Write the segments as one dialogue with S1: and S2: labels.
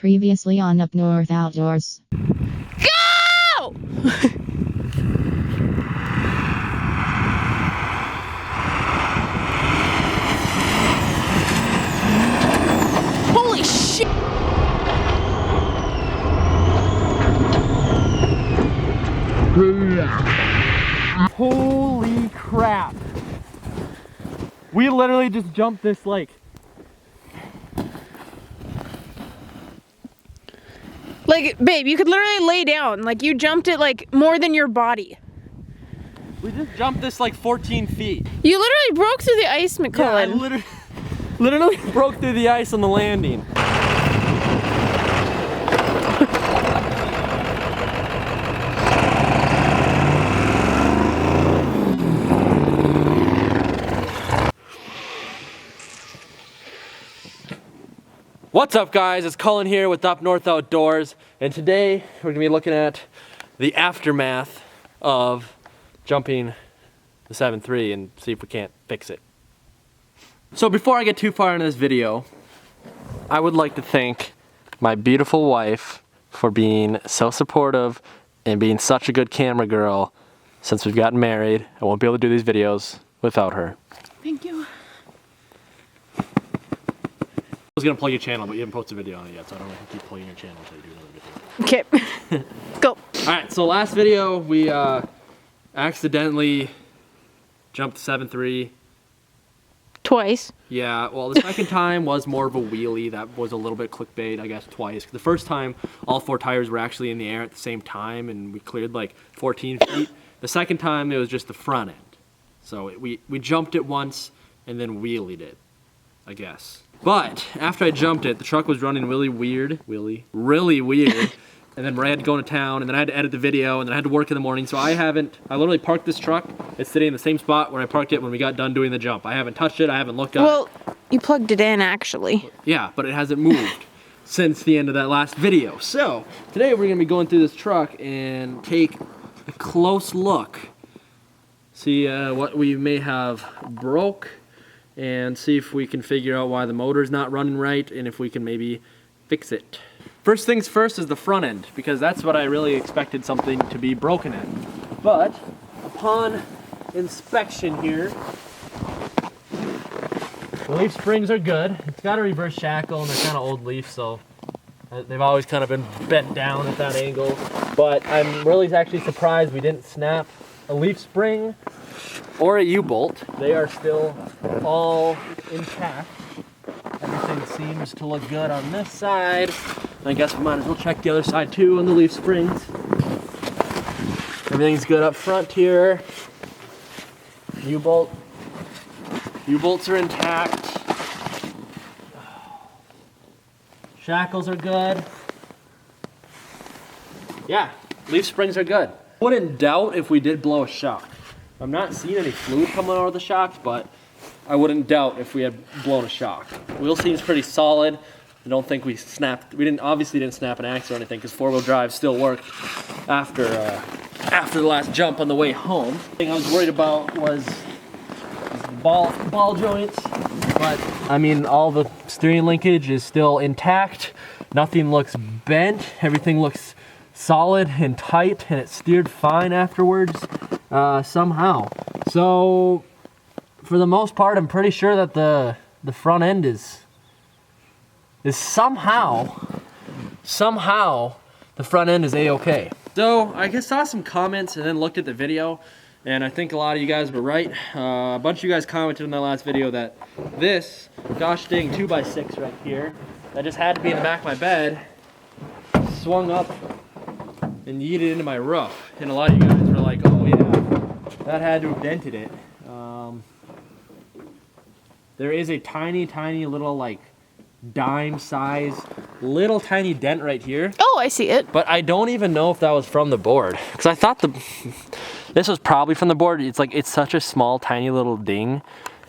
S1: Previously on Up North Outdoors.
S2: Go! Holy shit!
S3: Holy crap. We literally just jumped this lake.
S2: Like, babe, you could literally lay down. Like, you jumped it, like, more than your body.
S3: We just jumped this like 14 feet.
S2: You literally broke through the ice,
S3: Yeah, I
S2: McCullen.
S3: literally broke through the ice on the landing. What's up, guys? It's Cullen here with Up North Outdoors, and today we're gonna be looking at the aftermath of jumping the 7.3 and see if we can't fix it. So before I get too far into this video, I would like to thank my beautiful wife for being so supportive and being such a good camera girl since we've gotten married. I won't be able to do these videos without her.
S2: Thank you.
S3: I was gonna plug your channel, but you haven't posted a video on it yet, so I don't know if you keep plugging your channel until you do another video.
S2: Okay. Go.
S3: Alright, so last video we accidentally jumped 7.3.
S2: Twice.
S3: Yeah, well the second time was more of a wheelie. That was a little bit clickbait, I guess, twice. The first time, all four tires were actually in the air at the same time and we cleared like 14 feet. The second time, it was just the front end. So we jumped it once and then wheelied it, I guess. But after I jumped it, the truck was running really weird. And then I had to go into town, and then I had to edit the video, and then I had to work in the morning. So I literally parked this truck. It's sitting in the same spot where I parked it when we got done doing the jump. I haven't touched it, I haven't looked at it.
S2: Well, you plugged it in, actually.
S3: Yeah, but it hasn't moved since the end of that last video. So today we're gonna be going through this truck and take a close look. See what we may have broke, and see if we can figure out why the motor's not running right and if we can maybe fix it. First things first is the front end, because that's what I really expected something to be broken in. But upon inspection here, the leaf springs are good. It's got a reverse shackle and they're kind of old leaf, so they've always kind of been bent down at that angle. But I'm really actually surprised we didn't snap a leaf spring or a U-bolt. They are still all intact. Everything seems to look good on this side. I guess we might as well check the other side too on the leaf springs. Everything's good up front here. U-bolts are intact. Shackles are good. Yeah, leaf springs are good. Wouldn't doubt if we did blow a shock. I'm not seeing any fluid coming out of the shocks, but I wouldn't doubt if we had blown a shock. Wheel seems pretty solid. I don't think we snapped. Obviously didn't snap an axle or anything, because four-wheel drive still worked after the last jump on the way home. The thing I was worried about was the ball joints, but I mean all the steering linkage is still intact. Nothing looks bent. Everything looks solid and tight, and it steered fine afterwards somehow. So for the most part, I'm pretty sure that the front end is somehow the front end is a-okay. So I just saw some comments and then looked at the video, and I think a lot of you guys were right. A bunch of you guys commented in that last video that this gosh dang 2x6 right here that just had to be in the back of my bed swung up and yeeted into my roof. And a lot of you guys were like, oh yeah, that had to have dented it. There is a tiny little like dime size little tiny dent right here.
S2: Oh, I see it.
S3: But I don't even know if that was from the board, because I thought this was probably from the board. It's such a small tiny little ding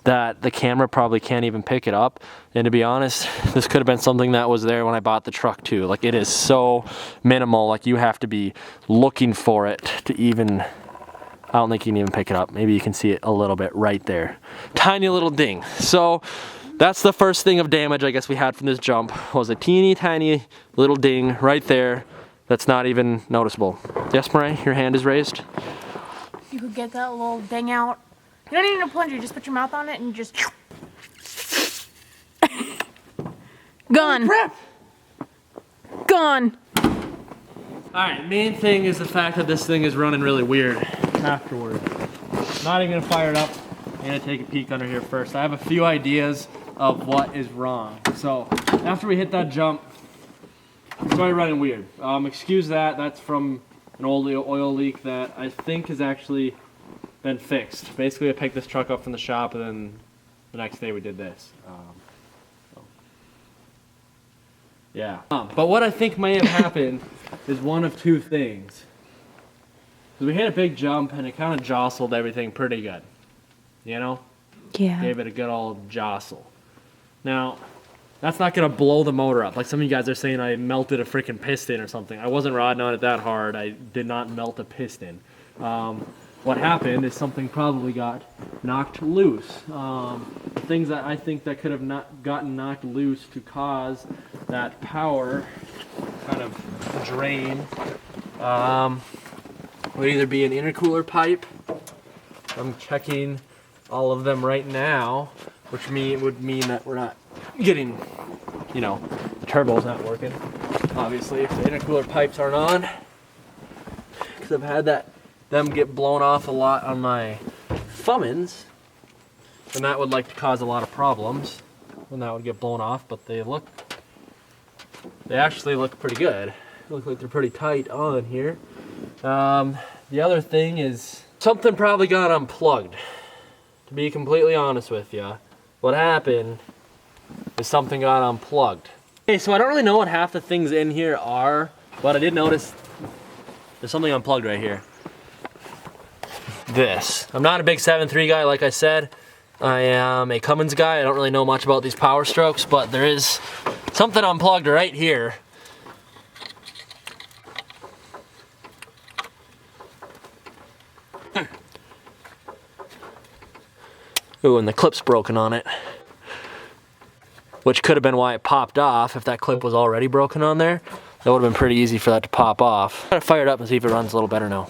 S3: that the camera probably can't even pick it up. And to be honest, this could have been something that was there when I bought the truck too. Like, it is so minimal, like you have to be looking for it to even, I don't think you can even pick it up. Maybe you can see it a little bit right there. Tiny little ding. So that's the first thing of damage I guess we had from this jump, was a teeny tiny little ding right there that's not even noticeable. Yes, Murray, your hand is raised.
S2: You could get that little ding out. You don't need a plunger, just put your mouth on it and just... Gone.
S3: Crap.
S2: Gone.
S3: Alright, main thing is the fact that this thing is running really weird afterward. Not even gonna fire it up. I'm gonna take a peek under here first. I have a few ideas of what is wrong. So, after we hit that jump, it's already running weird. Excuse that, that's from an old oil leak that I think has actually been fixed. Basically, I picked this truck up from the shop and then the next day we did this. Yeah. But what I think may have happened is one of two things. We hit a big jump and it kind of jostled everything pretty good. You know?
S2: Yeah.
S3: Gave it a good old jostle. Now, that's not gonna blow the motor up. Like some of you guys are saying I melted a freaking piston or something. I wasn't rodding on it that hard. I did not melt a piston. What happened is something probably got knocked loose. The things that I think that could have not gotten knocked loose to cause that power kind of drain would either be an intercooler pipe. I'm checking all of them right now, which would mean that we're not getting, you know, the turbo's not working. Obviously, if the intercooler pipes aren't on, because I've had them get blown off a lot on my Fummins, and that would like to cause a lot of problems when that would get blown off. But they actually look pretty good. They look like they're pretty tight on here. The other thing is something probably got unplugged. To be completely honest with you, what happened is something got unplugged. Okay, so I don't really know what half the things in here are, but I did notice there's something unplugged right here. This. I'm not a big 7.3 guy, like I said. I am a Cummins guy. I don't really know much about these power strokes, but there is something unplugged right here. Ooh, and the clip's broken on it. Which could have been why it popped off. If that clip was already broken on there, that would have been pretty easy for that to pop off. I'm gonna fire it up and see if it runs a little better now.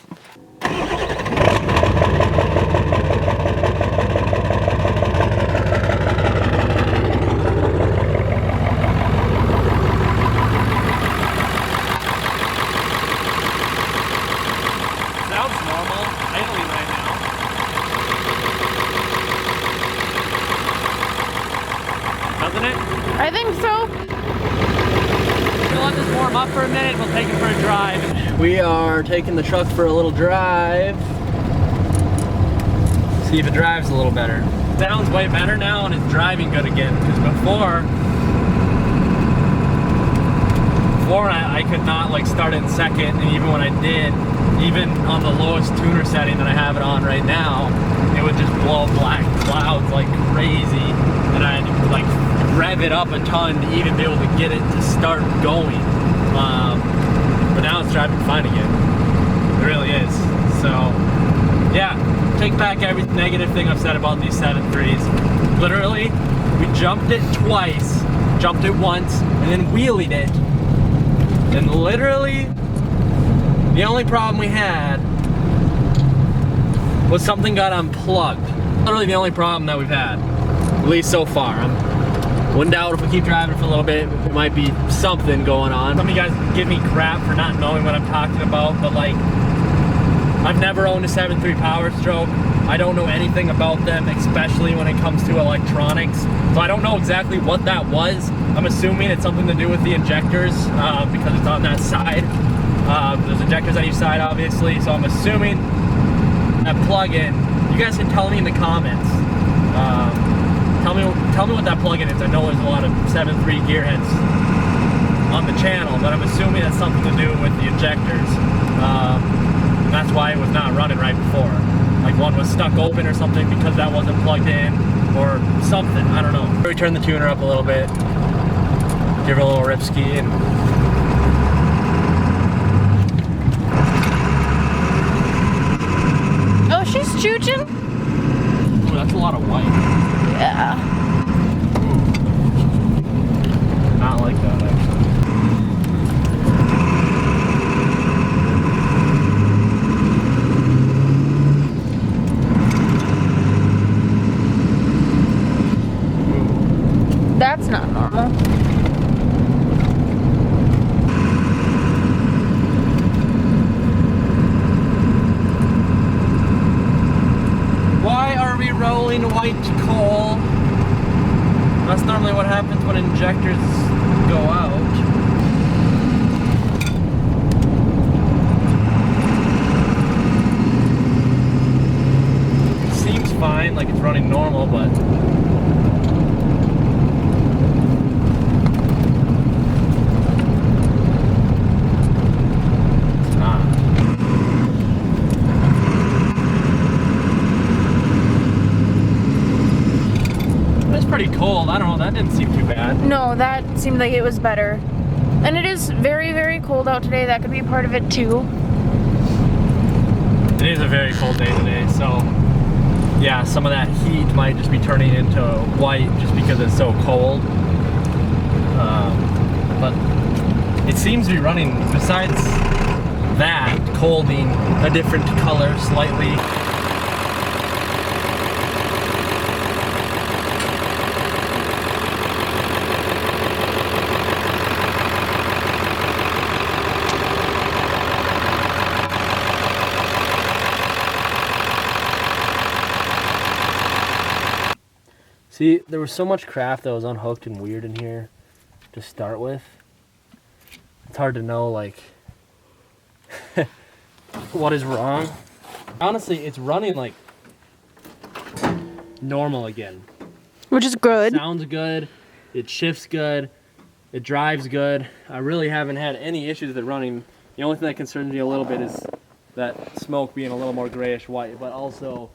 S3: Sounds normal, idling right now. Doesn't it?
S2: I think so.
S3: We'll let this warm up for a minute. We'll take it for a drive. We are taking the truck for a little drive. See if it drives a little better. Sounds way better now and it's driving good again. Because before I could not like start it in second, and even when I did, even on the lowest tuner setting that I have it on right now, it would just blow black clouds like crazy, and I'd like rev it up a ton to even be able to get it to start going. But now it's driving fine again. It really is. So yeah, take back every negative thing I've said about these 7.3s. Literally, we jumped it twice, jumped it once, and then wheelied it. And literally, the only problem we had was something got unplugged. Literally the only problem that we've had, at least so far. Wouldn't doubt if we keep driving for a little bit, it might be something going on. Some of you guys give me crap for not knowing what I'm talking about, but like, I've never owned a 7.3 Power Stroke. I don't know anything about them, especially when it comes to electronics. So I don't know exactly what that was. I'm assuming it's something to do with the injectors because it's on that side. There's injectors on each side, obviously. So I'm assuming that plug-in. You guys can tell me in the comments. Tell me what that plug-in is. I know there's a lot of 7.3 gearheads on the channel, but I'm assuming it's something to do with the injectors. And that's why it was not running right before. Like one was stuck open or something because that wasn't plugged in or something, I don't know. We turn the tuner up a little bit, give her a little rip ski, and
S2: Oh, she's chooching?
S3: ooh, that's a lot of white.
S2: Yeah.
S3: Ooh. like that actually.
S2: That's not normal.
S3: Why are we rolling white coal? That's normally what happens when injectors go out. It seems fine, like it's running normal, but it's not. It's pretty cold. I don't know, that didn't seem too bad.
S2: No, that seemed like it was better. And it is very, very cold out today. That could be part of it too.
S3: It is a very cold day today, so yeah, some of that heat might just be turning into white just because it's so cold. But it seems to be running, besides that, coal being a different color slightly. See, there was so much craft that was unhooked and weird in here to start with. It's hard to know, like, what is wrong. Honestly, it's running like normal again.
S2: Which is good.
S3: Sounds good, it shifts good, it drives good. I really haven't had any issues with it running. The only thing that concerns me a little bit is that smoke being a little more grayish white, but also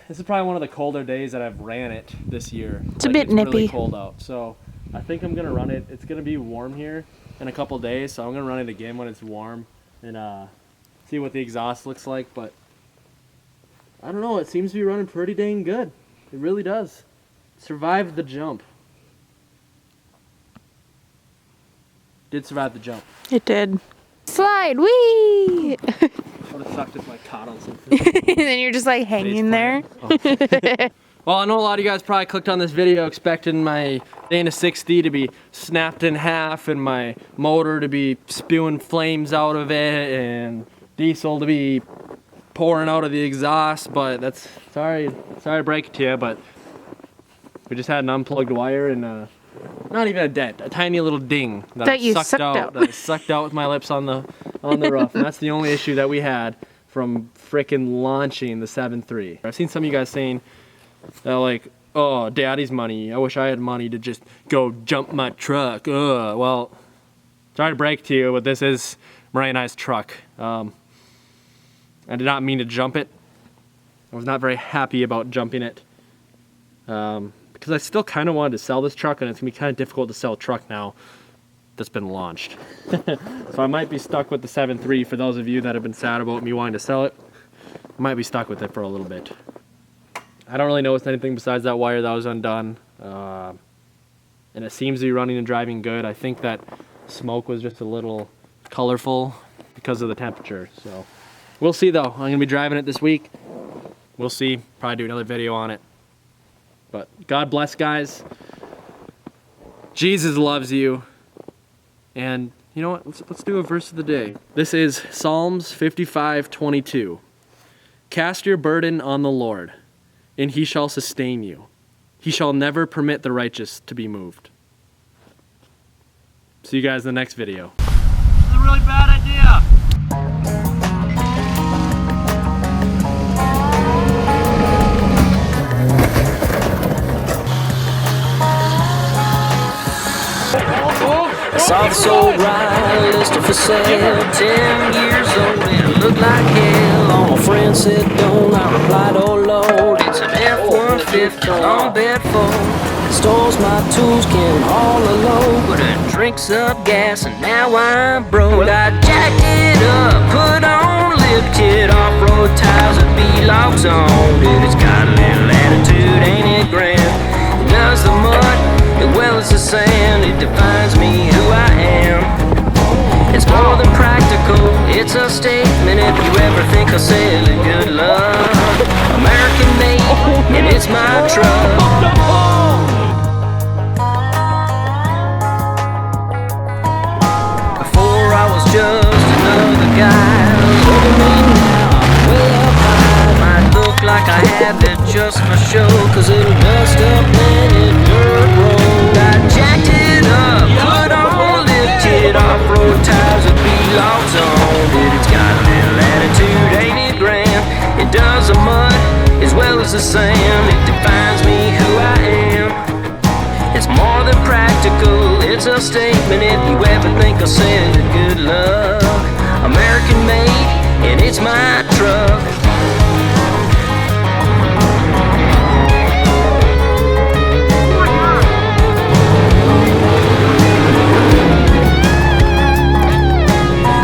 S3: this is probably one of the colder days that I've ran it this year.
S2: It's a bit
S3: It's really
S2: nippy.
S3: cold out, so I think I'm gonna run it. It's gonna be warm here in a couple days, so I'm gonna run it again when it's warm and see what the exhaust looks like. But I don't know, it seems to be running pretty dang good. It really does. Survived the jump. Did survive the jump.
S2: It did. Slide, wee!
S3: Would have sucked if I caught on something.
S2: And then you're just like hanging there.
S3: Oh. Well, I know a lot of you guys probably clicked on this video expecting my Dana 60 to be snapped in half and my motor to be spewing flames out of it and diesel to be pouring out of the exhaust, but that's, sorry to break it to you, but we just had an unplugged wire and not even a dent, a tiny little ding
S2: That you sucked out.
S3: That I sucked out with my lips on the roof, and that's the only issue that we had from frickin' launching the 7.3. I've seen some of you guys saying that, like, oh, daddy's money, I wish I had money to just go jump my truck. Well, sorry to break to you, but this is Mariah and I's truck. I did not mean to jump it. I was not very happy about jumping it. Because I still kind of wanted to sell this truck, and it's going to be kind of difficult to sell a truck now that's been launched. So I might be stuck with the 7.3 for those of you that have been sad about me wanting to sell it. I might be stuck with it for a little bit. I don't really notice anything besides that wire that was undone. And it seems to be running and driving good. I think that smoke was just a little colorful because of the temperature. So we'll see though. I'm going to be driving it this week. We'll see. Probably do another video on it. But God bless, guys. Jesus loves you. And you know what? Let's do a verse of the day. This is Psalms 55:22. Cast your burden on the Lord, and he shall sustain you. He shall never permit the righteous to be moved. See you guys in the next video. This is a really bad idea.
S4: Saw the sold ride listed for sale, 10 years old and it looked like hell. All my friends said don't, I replied oh Lord, it's an F-150 on bed full. It stores my tools, can haul a load, but it drinks up gas and now I'm broke. I jacked it up, put on lifted off-road tires and V-logs on it. It's got a little attitude, ain't it grand? It does the mud as well as the sand. it defines me who I am. It's more than practical, it's a statement if you ever think of selling good luck. American made, and it's my truck. Before I was just another guy, look at me now, I'm way up high. Might look like I have it just for show, cause it'll dust up any dirt road. I jacked it up, put on lifted off-road tires with V-logs on it. It's got a little attitude, 80 grand. It does the mud as well as the sand. It defines me who I am. It's more than practical, it's a statement if you ever think of selling good luck. American made, and it's my truck.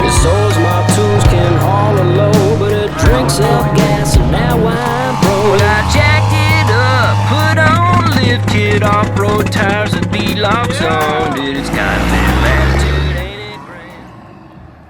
S4: It soars my tools can haul a load, but it drinks up gas and now I'm broke. Well, I jacked it up, put on lifted off-road tires and V-logs on it. It's got